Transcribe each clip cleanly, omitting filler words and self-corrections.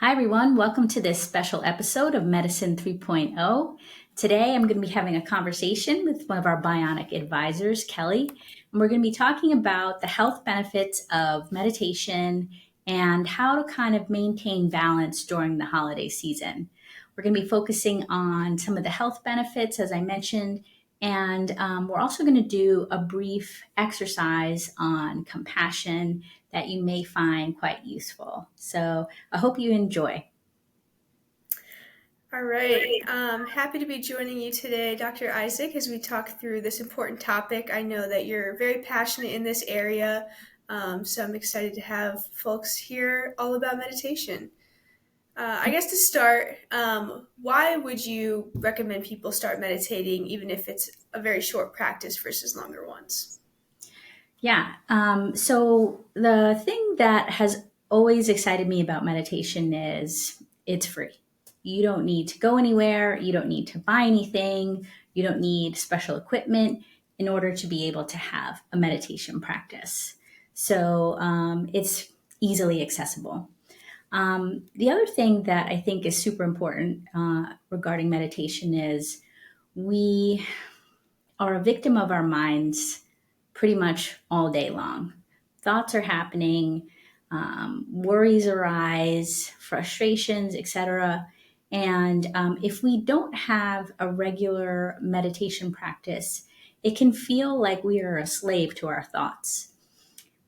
Hi, everyone. Welcome to this special episode of Medicine 3.0. Today, I'm going to be having a conversation with one of our bionic advisors, Kelly, and we're going to be talking about the health benefits of meditation and how to kind of maintain balance during the holiday season. We're going to be focusing on some of the health benefits, as I mentioned, and we're also going to do a brief exercise on compassion that you may find quite useful. So I hope you enjoy. All right. Happy to be joining you today, Dr. Isaac, as we talk through this important topic. I know that you're very passionate in this area, so I'm excited to have folks hear all about meditation. I guess to start, why would you recommend people start meditating, even if it's a very short practice versus longer ones? Yeah. So the thing that has always excited me about meditation is it's free. You don't need to go anywhere. You don't need to buy anything. You don't need special equipment in order to be able to have a meditation practice. So it's easily accessible. The other thing that I think is super important regarding meditation is we are a victim of our minds pretty much all day long. Thoughts are happening, worries arise, frustrations, etc. And if we don't have a regular meditation practice, it can feel like we are a slave to our thoughts.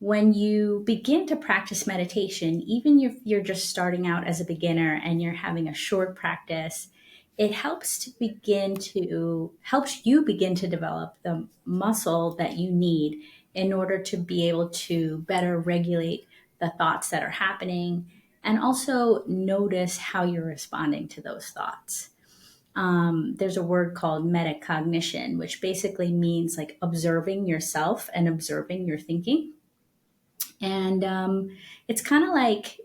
When you begin to practice meditation, even if you're just starting out as a beginner and you're having a short practice, it helps you begin to develop the muscle that you need in order to be able to better regulate the thoughts that are happening and also notice how you're responding to those thoughts. There's a word called metacognition, which basically means like observing yourself and observing your thinking. And it's kind of like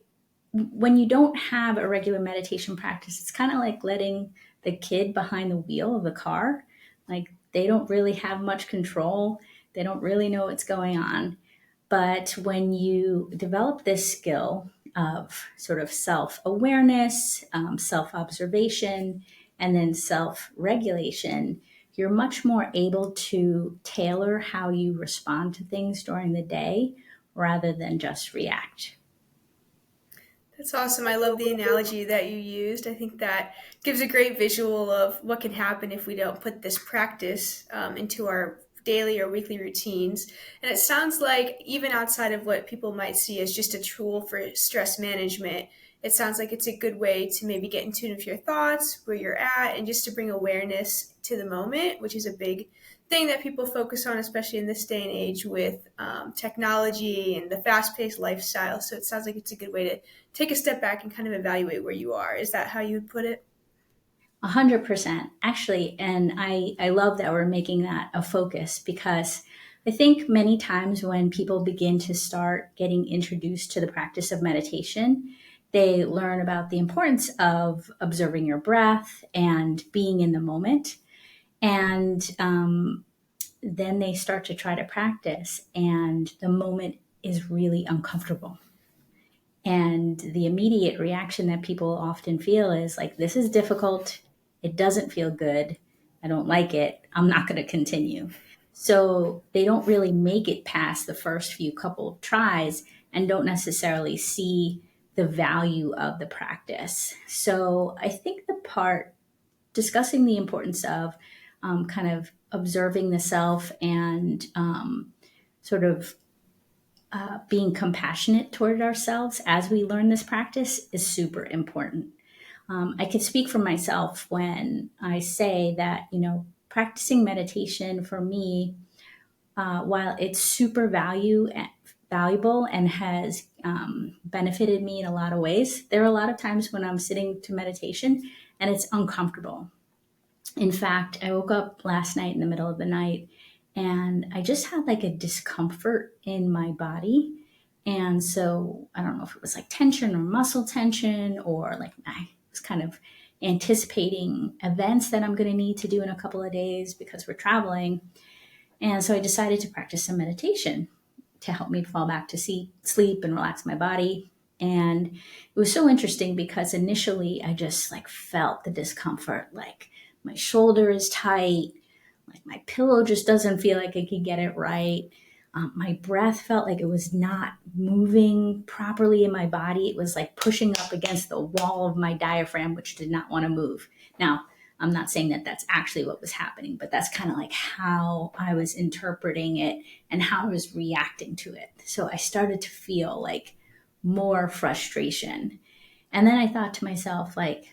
when you don't have a regular meditation practice, it's kind of like letting the kid behind the wheel of the car. Like they don't really have much control, they don't really know what's going on. But when you develop this skill of sort of self awareness, self observation, and then self regulation, you're much more able to tailor how you respond to things during the day rather than just react. That's awesome. I love the analogy that you used. I think that gives a great visual of what can happen if we don't put this practice into our daily or weekly routines. And it sounds like, even outside of what people might see as just a tool for stress management, it sounds like it's a good way to maybe get in tune with your thoughts, where you're at, and just to bring awareness to the moment, which is a big thing that people focus on, especially in this day and age with technology and the fast paced lifestyle. So it sounds like it's a good way to take a step back and kind of evaluate where you are. Is that how you would put it? 100%, actually. And I love that we're making that a focus because I think many times when people begin to start getting introduced to the practice of meditation, they learn about the importance of observing your breath and being in the moment. And then they start to try to practice, and the moment is really uncomfortable. And the immediate reaction that people often feel is like, this is difficult. It doesn't feel good. I don't like it. I'm not going to continue. So they don't really make it past the first few couple of tries and don't necessarily see the value of the practice. So I think the part discussing the importance of kind of observing the self and sort of being compassionate toward ourselves as we learn this practice is super important. I can speak for myself when I say that, practicing meditation for me, while it's super valuable and has benefited me in a lot of ways, there are a lot of times when I'm sitting to meditation and it's uncomfortable. In fact, I woke up last night in the middle of the night and I just had like a discomfort in my body. And so I don't know if it was like tension or muscle tension, or like I was kind of anticipating events that I'm going to need to do in a couple of days because we're traveling. And so I decided to practice some meditation to help me fall back to sleep and relax my body. And it was so interesting because initially I just like felt the discomfort, like my shoulder is tight, like my pillow just doesn't feel like I can get it right. My breath felt like it was not moving properly in my body. It was like pushing up against the wall of my diaphragm, which did not want to move. Now, I'm not saying that that's actually what was happening, but that's kind of like how I was interpreting it and how I was reacting to it. So I started to feel like more frustration. And then I thought to myself, like,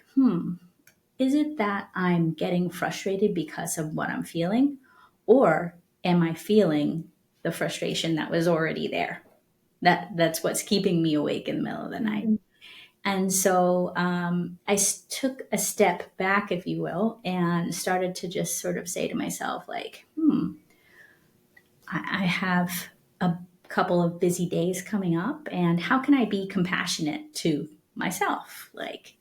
is it that I'm getting frustrated because of what I'm feeling? Or am I feeling the frustration that was already there? That's what's keeping me awake in the middle of the night. And so took a step back, if you will, and started to just sort of say to myself, like, I have a couple of busy days coming up, and how can I be compassionate to myself? Like,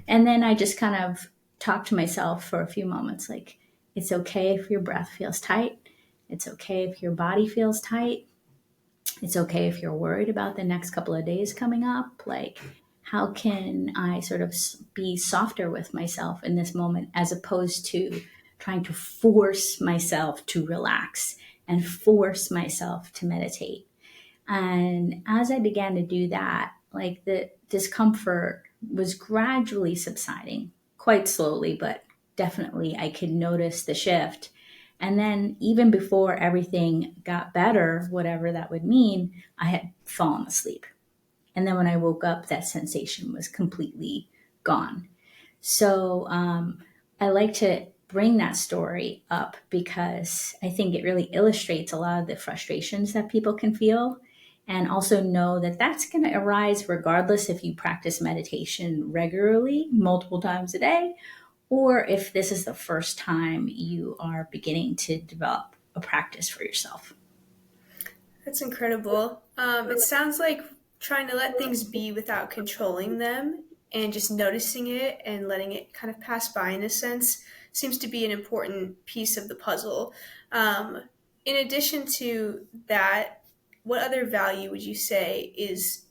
and then I just kind of talked to myself for a few moments, like, it's okay if your breath feels tight. It's okay if your body feels tight. It's okay if you're worried about the next couple of days coming up. Like, how can I sort of be softer with myself in this moment as opposed to trying to force myself to relax and force myself to meditate? And as I began to do that, like the discomfort was gradually subsiding, quite slowly, but definitely I could notice the shift. And then, even before everything got better, whatever that would mean, I had fallen asleep. And then when I woke up, that sensation was completely gone. So I like to bring that story up because I think it really illustrates a lot of the frustrations that people can feel. And also know that that's going to arise regardless if you practice meditation regularly, multiple times a day, or if this is the first time you are beginning to develop a practice for yourself. That's incredible. It sounds like trying to let things be without controlling them and just noticing it and letting it kind of pass by in a sense seems to be an important piece of the puzzle. Um, in addition to that, what other value would you say is,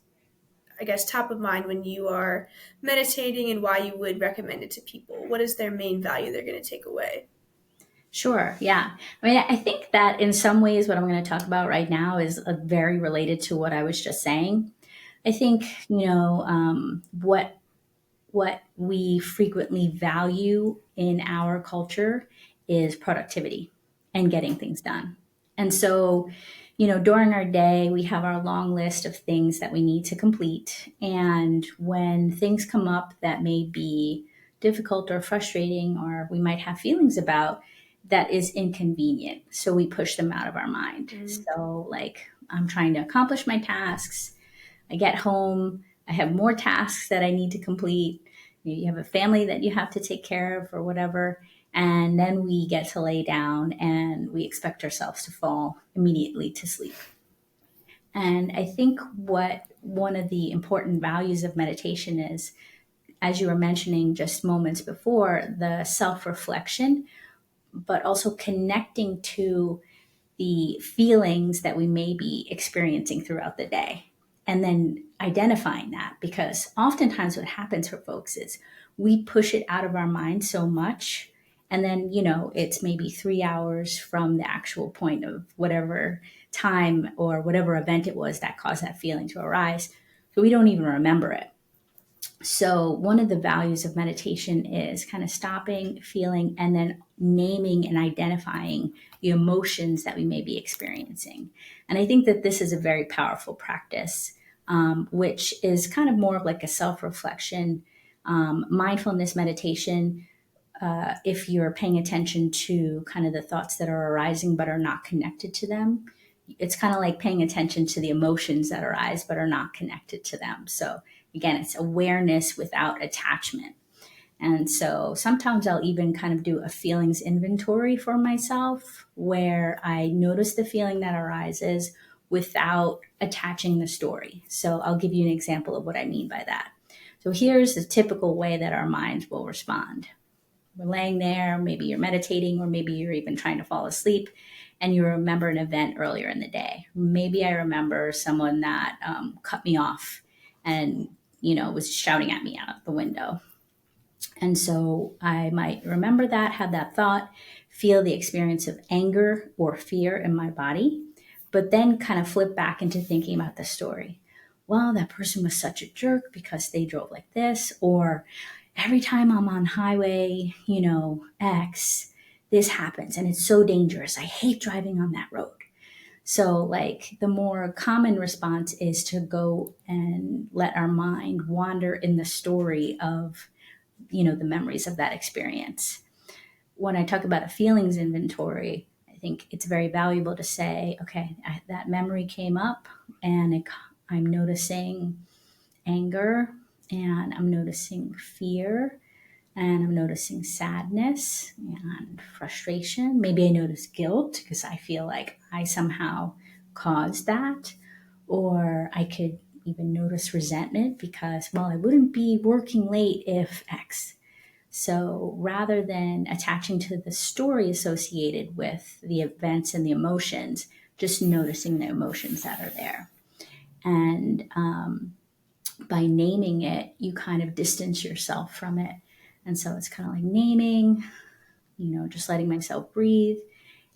I guess, top of mind when you are meditating and why you would recommend it to people? What is their main value they're going to take away? Sure. Yeah. I mean, I think that in some ways, what I'm going to talk about right now is very related to what I was just saying. I think, what we frequently value in our culture is productivity and getting things done. And so, during our day, we have our long list of things that we need to complete. And when things come up that may be difficult or frustrating, or we might have feelings about, that is inconvenient. So we push them out of our mind. Mm. So, like, I'm trying to accomplish my tasks. I get home, I have more tasks that I need to complete. You have a family that you have to take care of or whatever. And then we get to lay down and we expect ourselves to fall immediately to sleep. And I think what one of the important values of meditation is, as you were mentioning just moments before, the self reflection, but also connecting to the feelings that we may be experiencing throughout the day and then identifying that, because oftentimes what happens for folks is we push it out of our mind so much, and then it's maybe 3 hours from the actual point of whatever time or whatever event it was that caused that feeling to arise, so we don't even remember it. So, one of the values of meditation is kind of stopping, feeling, and then naming and identifying the emotions that we may be experiencing. And I think that this is a very powerful practice, which is kind of more of like a self reflection, mindfulness meditation. If you're paying attention to kind of the thoughts that are arising but are not connected to them, it's kind of like paying attention to the emotions that arise but are not connected to them. So again, it's awareness without attachment. And so sometimes I'll even kind of do a feelings inventory for myself where I notice the feeling that arises without attaching the story. So I'll give you an example of what I mean by that. So here's the typical way that our minds will respond. We're laying there, maybe you're meditating, or maybe you're even trying to fall asleep, and you remember an event earlier in the day. Maybe I remember someone that cut me off and, was shouting at me out the window. And so I might remember that, have that thought, feel the experience of anger or fear in my body, but then kind of flip back into thinking about the story. Well, that person was such a jerk because they drove like this, or every time I'm on highway, X, this happens and it's so dangerous. I hate driving on that road. So, like, the more common response is to go and let our mind wander in the story of, the memories of that experience. When I talk about a feelings inventory, I think it's very valuable to say, okay, that memory came up and I'm noticing anger and I'm noticing fear and I'm noticing sadness and frustration. Maybe I notice guilt because I feel like I somehow caused that. Or I could even notice resentment because, well, I wouldn't be working late if X. So rather than attaching to the story associated with the events and the emotions, just noticing the emotions that are there. And by naming it, you kind of distance yourself from it. And so it's kind of like naming, just letting myself breathe.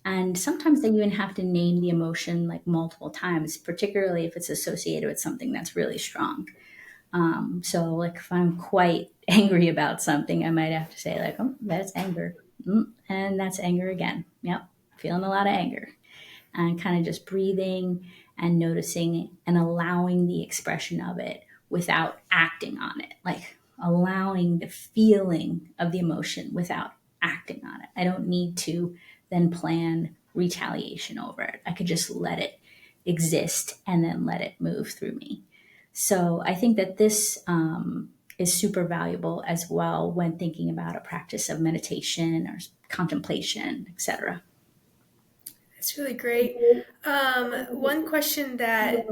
And sometimes they even have to name the emotion like multiple times, particularly if it's associated with something that's really strong. So, like, if I'm quite angry about something, I might have to say, like, oh, that's anger. And that's anger again. Yep, feeling a lot of anger. And kind of just breathing and noticing and allowing the expression of it without acting on it. Like, allowing the feeling of the emotion without acting on it. I don't need to then plan retaliation over it. I could just let it exist and then let it move through me. So I think that this is super valuable as well when thinking about a practice of meditation or contemplation, etc. That's really great. One question that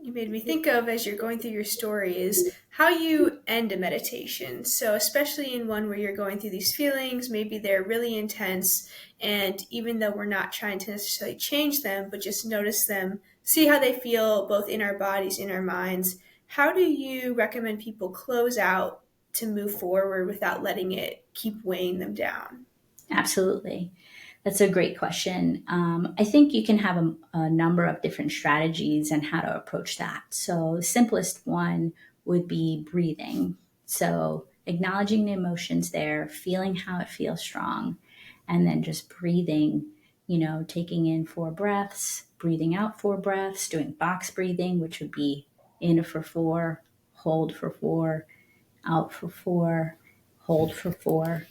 you made me think of as you're going through your story is how you end a meditation. So, especially in one where you're going through these feelings, maybe they're really intense, and even though we're not trying to necessarily change them, but just notice them, see how they feel both in our bodies, in our minds. How do you recommend people close out to move forward without letting it keep weighing them down? Absolutely. That's a great question. I think you can have a number of different strategies and how to approach that. So, the simplest one would be breathing. So, acknowledging the emotions there, feeling how it feels strong, and then just breathing, taking in 4 breaths, breathing out 4 breaths, doing box breathing, which would be in for 4, hold for 4, out for 4, hold for 4.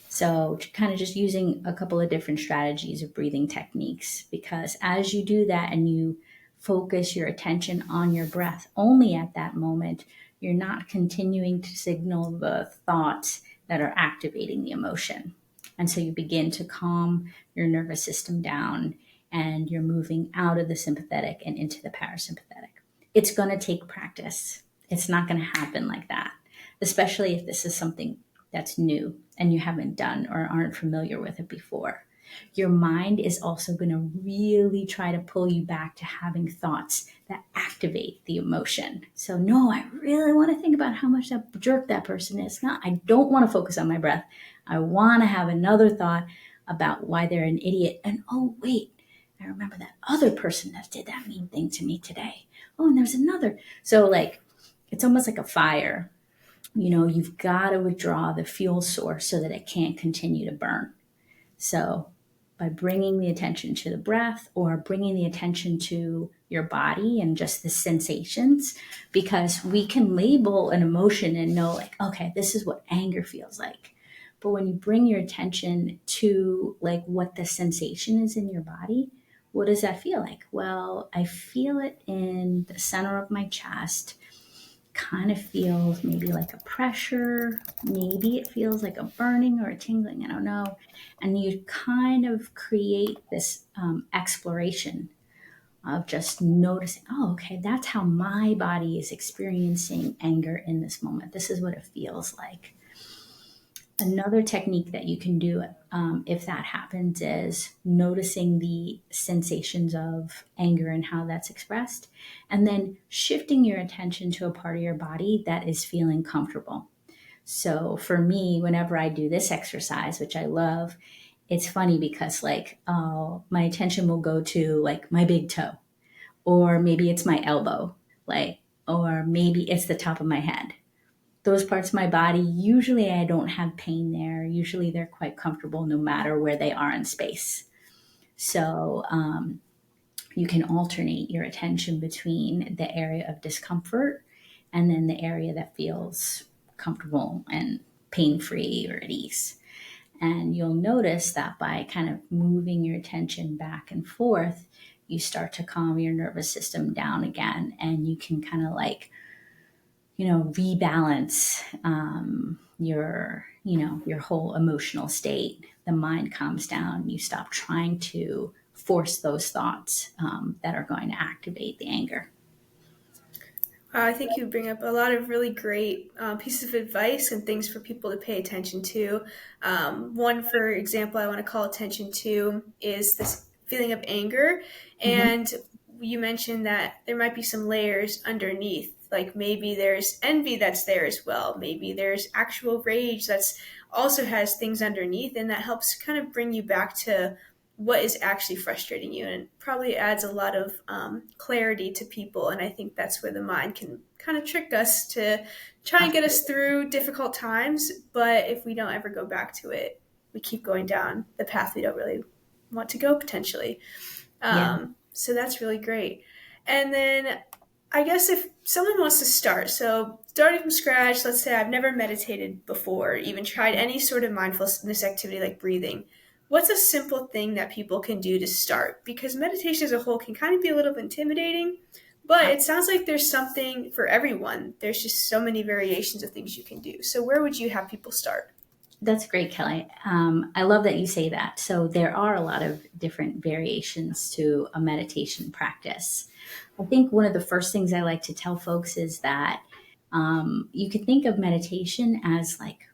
So, kind of just using a couple of different strategies of breathing techniques, because as you do that and you focus your attention on your breath only at that moment, you're not continuing to signal the thoughts that are activating the emotion. And so you begin to calm your nervous system down and you're moving out of the sympathetic and into the parasympathetic. It's going to take practice. It's not going to happen like that, especially if this is something that's new and you haven't done or aren't familiar with it before. Your mind is also going to really try to pull you back to having thoughts that activate the emotion. So, no, I really want to think about how much that jerk that person is. No, I don't want to focus on my breath. I want to have another thought about why they're an idiot. And oh, wait, I remember that other person that did that mean thing to me today. Oh, and there's another. So, like, it's almost like a fire. You've got to withdraw the fuel source so that it can't continue to burn. So, by bringing the attention to the breath or bringing the attention to your body and just the sensations, because we can label an emotion and know, like, okay, this is what anger feels like. But when you bring your attention to like what the sensation is in your body, what does that feel like? Well, I feel it in the center of my chest. Kind of feels maybe like a pressure, maybe it feels like a burning or a tingling, I don't know. And you kind of create this exploration of just noticing, oh, okay, that's how my body is experiencing anger in this moment. This is what it feels like. Another technique that you can do if that happens is noticing the sensations of anger and how that's expressed, and then shifting your attention to a part of your body that is feeling comfortable. So for me, whenever I do this exercise, which I love, it's funny because like my attention will go to like my big toe, or maybe it's my elbow, like, or maybe it's the top of my head. Those parts of my body, usually I don't have pain there. Usually they're quite comfortable no matter where they are in space. So you can alternate your attention between the area of discomfort and then the area that feels comfortable and pain free or at ease. And you'll notice that by kind of moving your attention back and forth, you start to calm your nervous system down again, and you can kind of like, rebalance your whole emotional state. The mind calms down. You stop trying to force those thoughts that are going to activate the anger. I think you bring up a lot of really great pieces of advice and things for people to pay attention to. One, for example, I want to call attention to is this feeling of anger. Mm-hmm. And you mentioned that there might be some layers underneath. Like maybe there's envy that's there as well. Maybe there's actual rage that's also has things underneath, and that helps kind of bring you back to what is actually frustrating you, and probably adds a lot of clarity to people. And I think that's where the mind can kind of trick us to try and get us through difficult times, but if we don't ever go back to it, we keep going down the path we don't really want to go potentially. Yeah. So that's really great. And then I guess if someone wants to start, so starting from scratch, let's say I've never meditated before, even tried any sort of mindfulness activity like breathing, what's a simple thing that people can do to start? Because meditation as a whole can kind of be a little intimidating, but it sounds like there's something for everyone. There's just so many variations of things you can do. So where would you have people start? That's great, Kelly. I love that you say that. So there are a lot of different variations to a meditation practice. I think one of the first things I like to tell folks is that you can think of meditation as like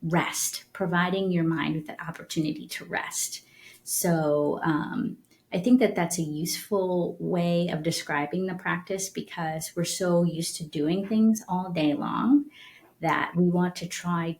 rest, providing your mind with the opportunity to rest. So I think that that's a useful way of describing the practice because we're so used to doing things all day long that we want to try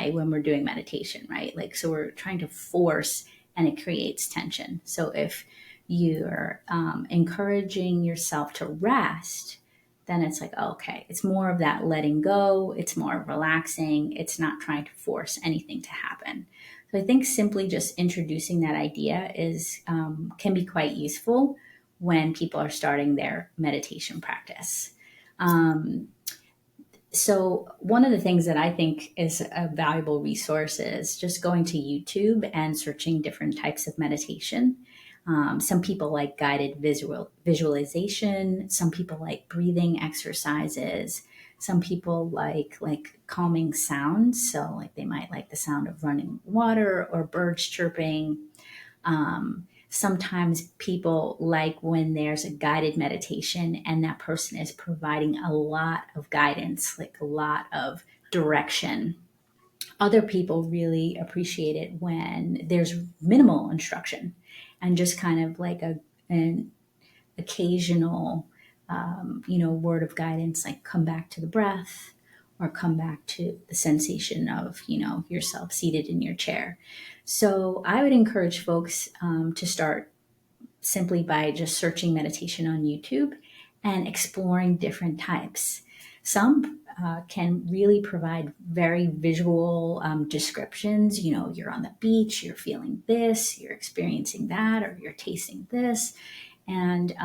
when we're doing meditation, right? Like, so we're trying to force and it creates tension. So if you're encouraging yourself to rest, then it's like, oh, okay, it's more of that letting go. It's more relaxing. It's not trying to force anything to happen. So I think simply just introducing that idea can be quite useful when people are starting their meditation practice. So one of the things that I think is a valuable resource is just going to YouTube and searching different types of meditation. Some people like guided visualization. Some people like breathing exercises. Some people like calming sounds. So like they might like the sound of running water or birds chirping. Sometimes people like when there's a guided meditation and that person is providing a lot of guidance, like a lot of direction. Other people really appreciate it when there's minimal instruction and just kind of like an occasional, word of guidance, like come back to the breath or come back to the sensation of, yourself seated in your chair. So I would encourage folks to start simply by just searching meditation on YouTube and exploring different types. Some can really provide very visual descriptions. You're on the beach, you're feeling this, you're experiencing that, or you're tasting this. And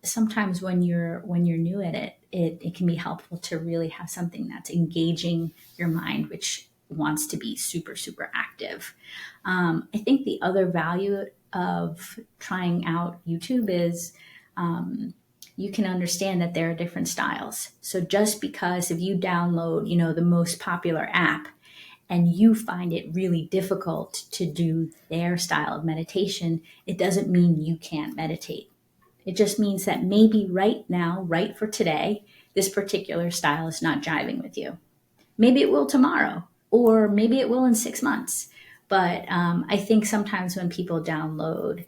sometimes when you're new at it can be helpful to really have something that's engaging your mind, which wants to be super, super active. I think the other value of trying out YouTube is you can understand that there are different styles. So just because if you download, the most popular app and you find it really difficult to do their style of meditation, it doesn't mean you can't meditate. It just means that maybe right now, right for today, this particular style is not jiving with you. Maybe it will tomorrow, or maybe it will in 6 months. But I think sometimes when people download,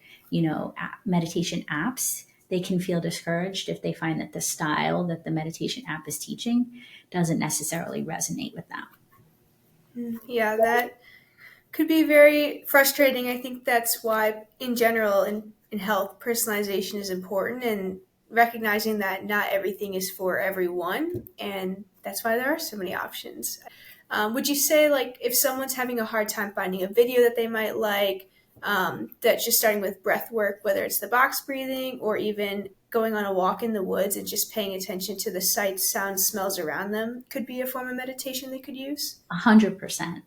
meditation apps, they can feel discouraged if they find that the style that the meditation app is teaching doesn't necessarily resonate with them. Yeah, that could be very frustrating. I think that's why, in general, in health, personalization is important, and recognizing that not everything is for everyone. And that's why there are so many options. Would you say, like, if someone's having a hard time finding a video that they might like, that's just starting with breath work, whether it's the box breathing or even going on a walk in the woods and just paying attention to the sights, sounds, smells around them, could be a form of meditation they could use? 100%.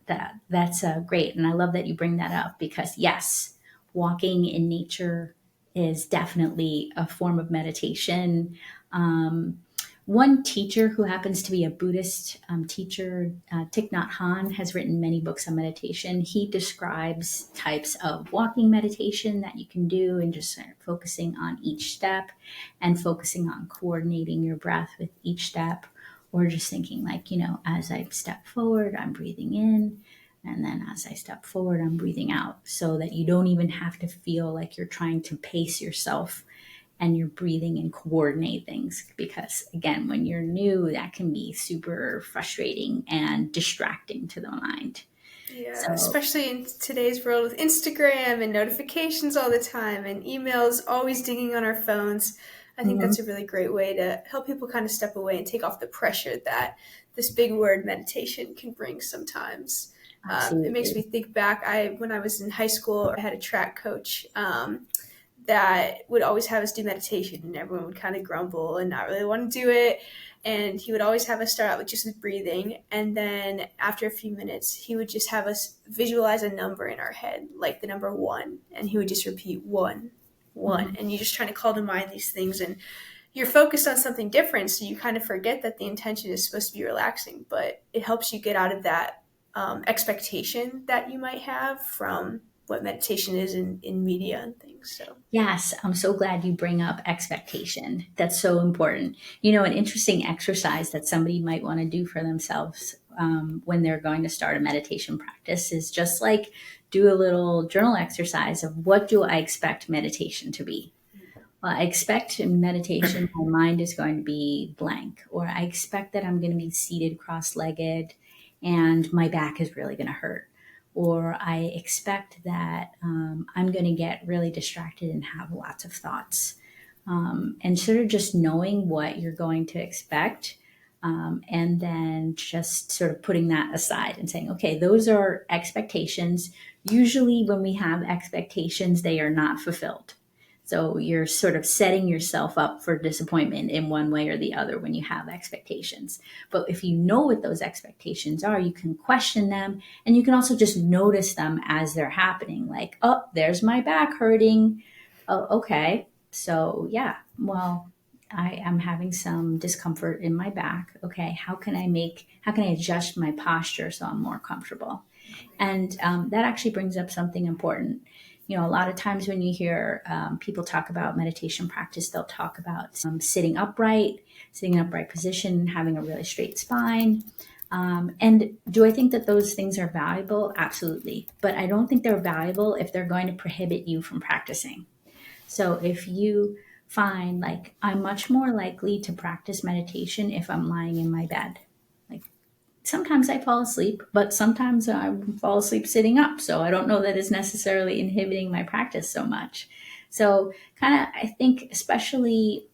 That's great, and I love that you bring that up because yes, walking in nature is definitely a form of meditation. Um, One teacher who happens to be a Buddhist teacher, Thich Nhat Hanh, has written many books on meditation. He describes types of walking meditation that you can do, and just sort of focusing on each step and focusing on coordinating your breath with each step, or just thinking like, as I step forward, I'm breathing in. And then as I step forward, I'm breathing out, so that you don't even have to feel like you're trying to pace yourself and you're breathing and coordinate things. Because again, when you're new, that can be super frustrating and distracting to the mind. Yeah, So, especially in today's world with Instagram and notifications all the time and emails always dinging on our phones. I think mhm, that's a really great way to help people kind of step away and take off the pressure that this big word meditation can bring sometimes. It makes me absolutely. think back. When I was in high school, I had a track coach that would always have us do meditation, and everyone would kind of grumble and not really want to do it. And he would always have us start out with just with breathing, and then after a few minutes he would just have us visualize a number in our head, like the number one, and he would just repeat one, one, Mhm. and you're just trying to call to mind these things, and you're focused on something different, so you kind of forget that the intention is supposed to be relaxing, but it helps you get out of that expectation that you might have from what meditation is in media and things. So Yes, I'm so glad you bring up expectation. That's so important. An interesting exercise that somebody might want to do for themselves when they're going to start a meditation practice is just like do a little journal exercise of what do I expect meditation to be? Well, I expect in meditation my mind is going to be blank, or I expect that I'm going to be seated cross legged and my back is really going to hurt, or I expect that I'm going to get really distracted and have lots of thoughts. And sort of just knowing what you're going to expect. And then just sort of putting that aside and saying, okay, those are expectations. Usually, when we have expectations, they are not fulfilled. So you're sort of setting yourself up for disappointment in one way or the other when you have expectations. But if you know what those expectations are, you can question them, and you can also just notice them as they're happening. Like, oh, there's my back hurting. Oh, okay. So, yeah, well, I am having some discomfort in my back. Okay, how can I adjust my posture so I'm more comfortable? And that actually brings up something important. A lot of times when you hear people talk about meditation practice, they'll talk about sitting in upright position, having a really straight spine. And do I think that those things are valuable? Absolutely. But I don't think they're valuable if they're going to prohibit you from practicing. So if you find like I'm much more likely to practice meditation if I'm lying in my bed. Like sometimes I fall asleep, but sometimes I fall asleep sitting up. So I don't know that it's necessarily inhibiting my practice so much. So kind of, I think, especially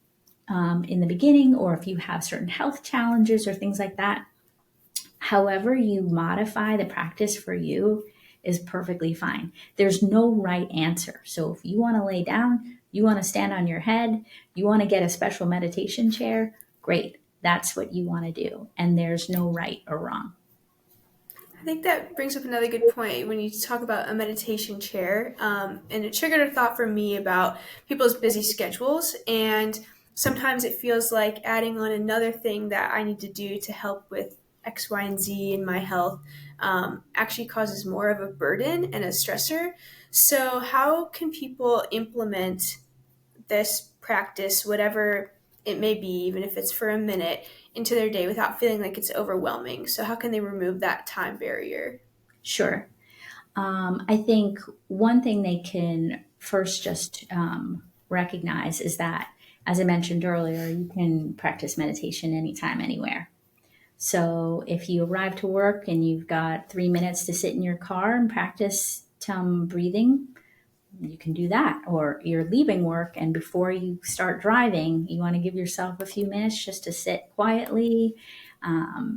in the beginning, or if you have certain health challenges or things like that, however you modify the practice for you is perfectly fine. There's no right answer. So if you want to lay down, you want to stand on your head, you want to get a special meditation chair, great. That's what you want to do. And there's no right or wrong. I think that brings up another good point when you talk about a meditation chair. And it triggered a thought for me about people's busy schedules. And sometimes it feels like adding on another thing that I need to do to help with X, Y, and Z in my health actually causes more of a burden and a stressor. So, how can people implement this practice, whatever it may be, even if it's for a minute, into their day without feeling like it's overwhelming. So how can they remove that time barrier? Sure. I think one thing they can first just recognize is that, as I mentioned earlier, you can practice meditation anytime, anywhere. So if you arrive to work and you've got 3 minutes to sit in your car and practice breathing, you can do that. Or you're leaving work and before you start driving, you want to give yourself a few minutes just to sit quietly.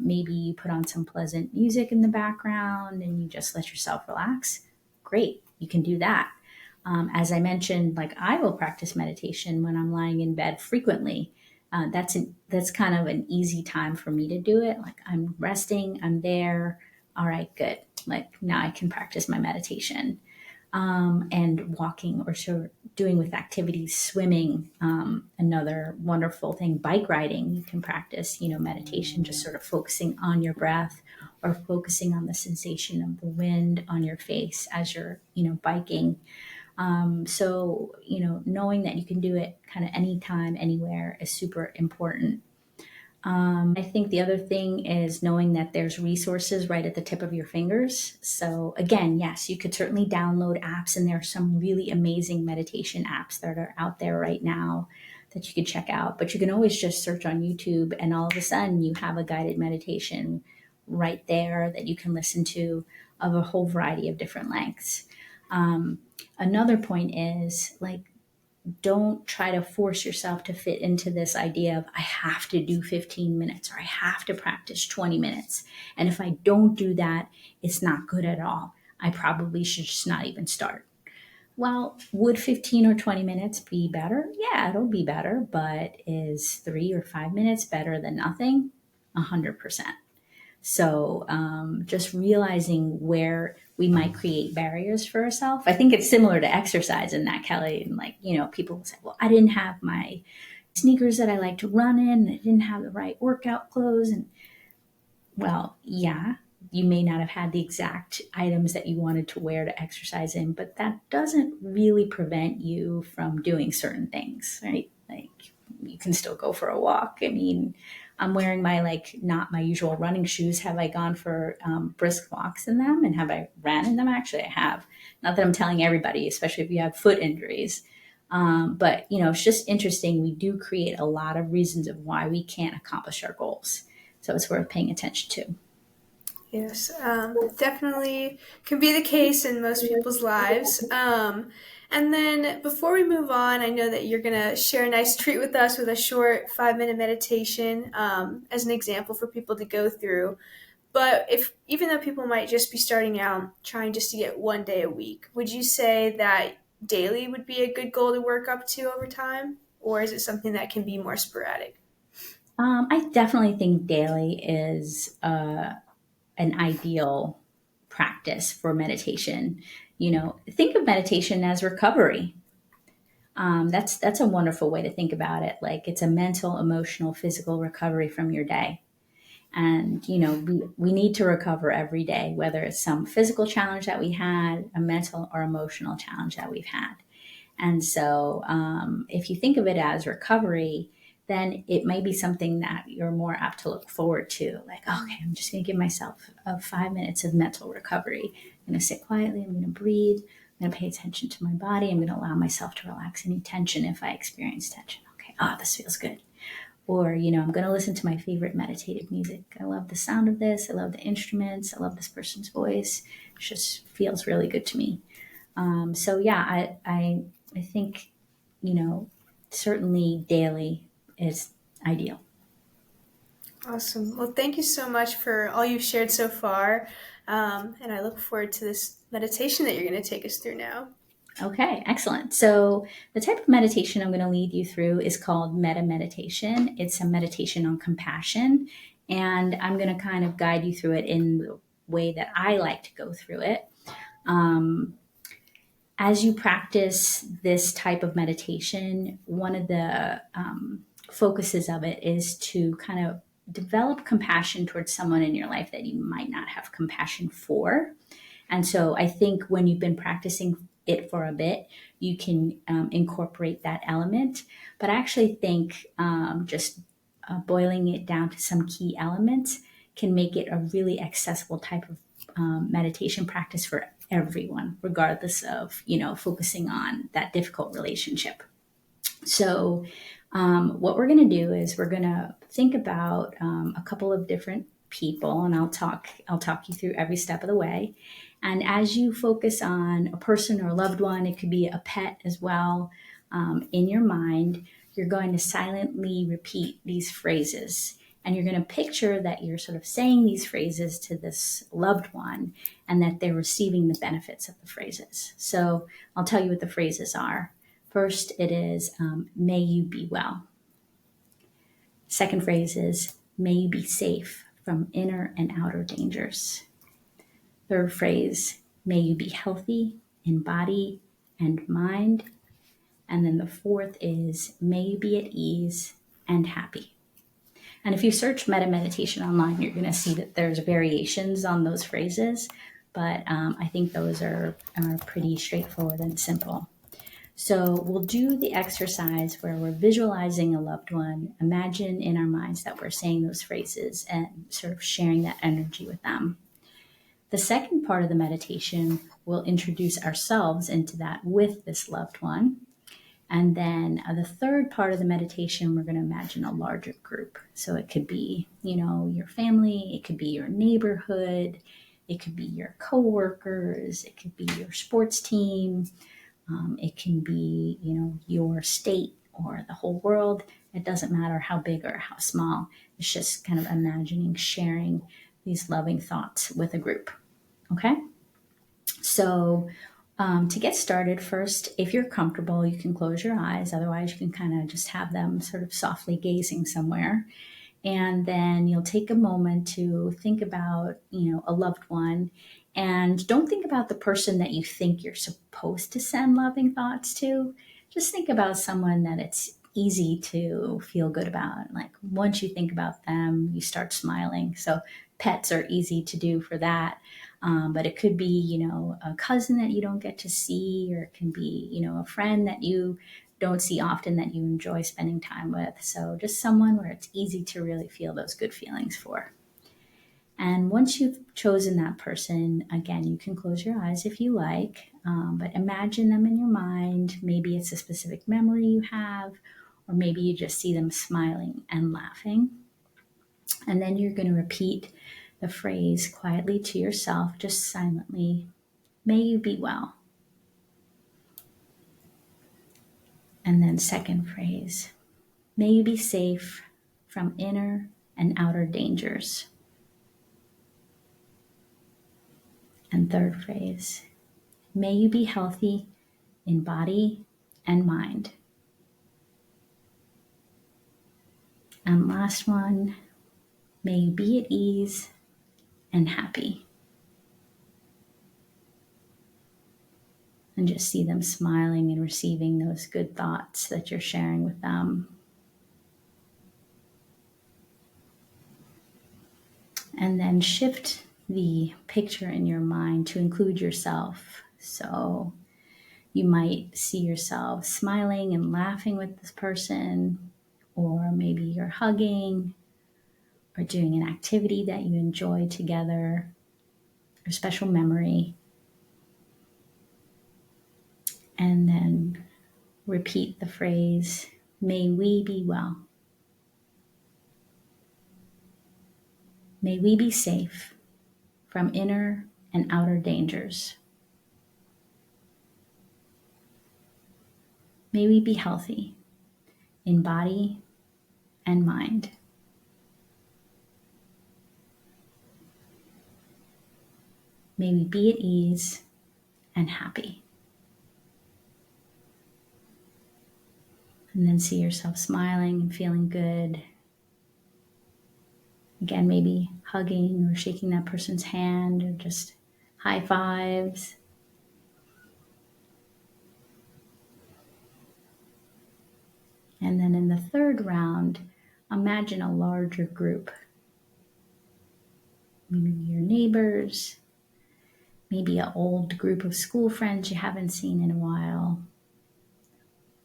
Maybe you put on some pleasant music in the background and you just let yourself relax. Great, you can do that. As I mentioned, like I will practice meditation when I'm lying in bed frequently. That's kind of an easy time for me to do it. Like I'm resting, I'm there. All right, good. Like now I can practice my meditation. And walking or sort of doing with activities, swimming, another wonderful thing, bike riding, you can practice, meditation, just sort of focusing on your breath or focusing on the sensation of the wind on your face as you're, biking. So, knowing that you can do it kind of anytime, anywhere is super important. I think the other thing is knowing that there's resources right at the tip of your fingers. So, again, yes, you could certainly download apps, and there are some really amazing meditation apps that are out there right now that you could check out. But you can always just search on YouTube, and all of a sudden, you have a guided meditation right there that you can listen to of a whole variety of different lengths. Another point is like, don't try to force yourself to fit into this idea of I have to do 15 minutes or I have to practice 20 minutes. And if I don't do that, it's not good at all. I probably should just not even start. Well, would 15 or 20 minutes be better? Yeah, it'll be better, but is 3 or 5 minutes better than nothing? 100%. So just realizing where we might create barriers for ourselves. I think it's similar to exercise in that, Kelly. And like, people will say, well, I didn't have my sneakers that I like to run in. I didn't have the right workout clothes. And well, yeah, you may not have had the exact items that you wanted to wear to exercise in, but that doesn't really prevent you from doing certain things, right? Like you can still go for a walk. I mean, I'm wearing my not my usual running shoes. Have I gone for brisk walks in them, and have I ran in them? Actually, I have. Not that I'm telling everybody, especially if you have foot injuries. But it's just interesting. We do create a lot of reasons of why we can't accomplish our goals. So it's worth paying attention to. Yes, definitely can be the case in most people's lives. And then before we move on, I know that you're going to share a nice treat with us with a short 5-minute meditation as an example for people to go through. But if even though people might just be starting out trying just to get one day a week, would you say that daily would be a good goal to work up to over time? Or is it something that can be more sporadic? I definitely think daily is an ideal practice for meditation. Think of meditation as recovery. That's a wonderful way to think about it. Like it's a mental, emotional, physical recovery from your day. And we need to recover every day, whether it's some physical challenge that we had, a mental or emotional challenge that we've had. And so if you think of it as recovery, then it may be something that you're more apt to look forward to. Like, okay, I'm just going to give myself 5 minutes of mental recovery. I'm going to sit quietly. I'm going to breathe. I'm going to pay attention to my body. I'm going to allow myself to relax any tension if I experience tension. Okay, this feels good. Or, I'm going to listen to my favorite meditative music. I love the sound of this. I love the instruments. I love this person's voice. It just feels really good to me. So yeah, I think, certainly daily is ideal. Awesome. Well, thank you so much for all you've shared so far. And I look forward to this meditation that you're going to take us through now. Okay, excellent. So the type of meditation I'm going to lead you through is called metta meditation. It's a meditation on compassion, and I'm going to kind of guide you through it in the way that I like to go through it. As you practice this type of meditation, one of the focuses of it is to kind of develop compassion towards someone in your life that you might not have compassion for. And so I think when you've been practicing it for a bit, you can incorporate that element. But I actually think just boiling it down to some key elements can make it a really accessible type of meditation practice for everyone, regardless of, focusing on that difficult relationship. So, what we're going to do is we're going to think about a couple of different people, and I'll talk you through every step of the way. And as you focus on a person or a loved one, it could be a pet as well, in your mind, you're going to silently repeat these phrases. And you're going to picture that you're sort of saying these phrases to this loved one and that they're receiving the benefits of the phrases. So I'll tell you what the phrases are. First, it is, may you be well. Second phrase is, may you be safe from inner and outer dangers. Third phrase, may you be healthy in body and mind. And then the fourth is, may you be at ease and happy. And if you search metta meditation online, you're going to see that there's variations on those phrases, but I think those are pretty straightforward and simple. So we'll do the exercise where we're visualizing a loved one. Imagine in our minds that we're saying those phrases and sort of sharing that energy with them. The second part of the meditation will introduce ourselves into that with this loved one. And then the third part of the meditation, we're going to imagine a larger group. So it could be, your family, it could be your neighborhood, it could be your coworkers, it could be your sports team, it can be, your state or the whole world. It doesn't matter how big or how small. It's just kind of imagining sharing these loving thoughts with a group. Okay? So to get started, first, if you're comfortable, you can close your eyes. Otherwise, you can kind of just have them sort of softly gazing somewhere. And then you'll take a moment to think about, a loved one. And don't think about the person that you think you're supposed to send loving thoughts to. Just think about someone that it's easy to feel good about. Like once you think about them, you start smiling. So pets are easy to do for that. But it could be, a cousin that you don't get to see, or it can be, a friend that you don't see often that you enjoy spending time with. So just someone where it's easy to really feel those good feelings for. And once you've chosen that person, again, you can close your eyes if you like, but imagine them in your mind. Maybe it's a specific memory you have, or maybe you just see them smiling and laughing. And then you're going to repeat the phrase quietly to yourself, just silently, may you be well. And then second phrase, may you be safe from inner and outer dangers. And third phrase, may you be healthy in body and mind. And last one, may you be at ease and happy. And just see them smiling and receiving those good thoughts that you're sharing with them. And then shift the picture in your mind to include yourself. So you might see yourself smiling and laughing with this person, or maybe you're hugging or doing an activity that you enjoy together, or special memory. And then repeat the phrase, may we be well. May we be safe from inner and outer dangers. May we be healthy in body and mind. May we be at ease and happy. And then see yourself smiling and feeling good. Again, maybe hugging or shaking that person's hand, or just high fives. And then in the third round, imagine a larger group. Maybe your neighbors, maybe an old group of school friends you haven't seen in a while.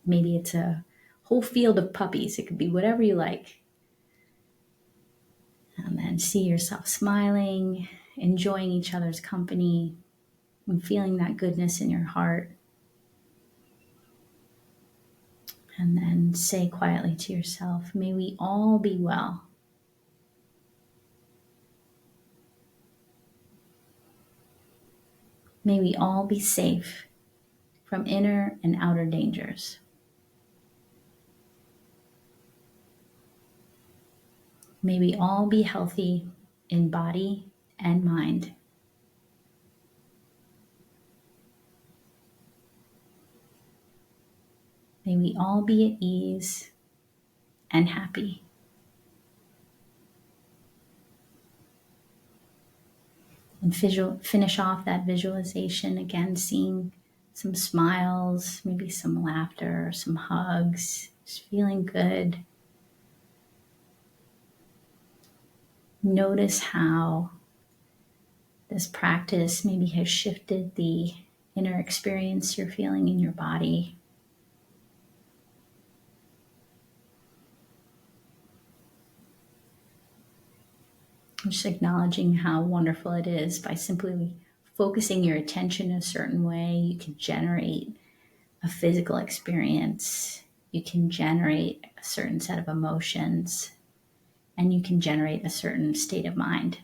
Maybe it's a whole field of puppies. It could be whatever you like. And then see yourself smiling, enjoying each other's company, and feeling that goodness in your heart. And then say quietly to yourself, may we all be well. May we all be safe from inner and outer dangers. May we all be healthy in body and mind. May we all be at ease and happy. And finish off that visualization again, seeing some smiles, maybe some laughter, some hugs, just feeling good. Notice how this practice maybe has shifted the inner experience you're feeling in your body. Just acknowledging how wonderful it is by simply focusing your attention a certain way, you can generate a physical experience, you can generate a certain set of emotions, and you can generate a certain state of mind.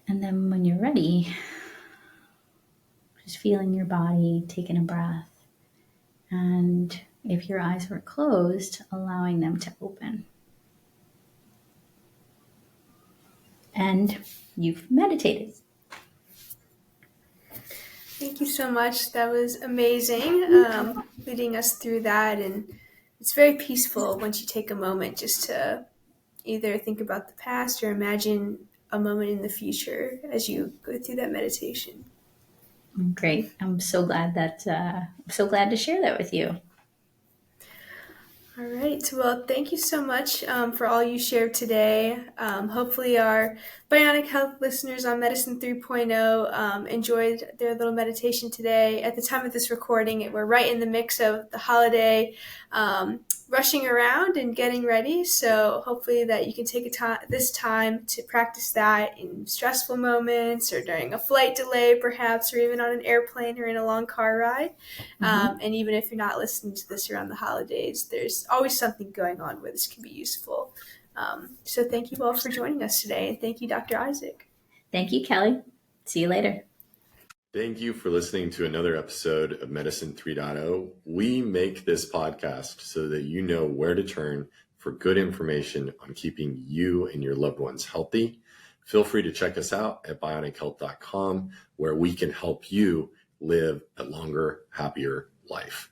And then when you're ready, just feeling your body, taking a breath, and if your eyes were closed, allowing them to open. And you've meditated. Thank you so much. That was amazing, leading us through that. And it's very peaceful once you take a moment just to either think about the past or imagine a moment in the future as you go through that meditation. Great. I'm so glad to share that with you. All right. Well, thank you so much for all you shared today. Hopefully our Bionic Health listeners on Medicine 3.0 enjoyed their little meditation today. At the time of this recording, we're right in the mix of the holiday, rushing around and getting ready. So hopefully that you can take this time to practice that in stressful moments or during a flight delay, perhaps, or even on an airplane or in a long car ride. And even if you're not listening to this around the holidays, there's always something going on where this can be useful. So thank you all for joining us today. And thank you, Dr. Isaac. Thank you, Kelly. See you later. Thank you for listening to another episode of Medicine 3.0. We make this podcast so that you know where to turn for good information on keeping you and your loved ones healthy. Feel free to check us out at bionichealth.com, where we can help you live a longer, happier life.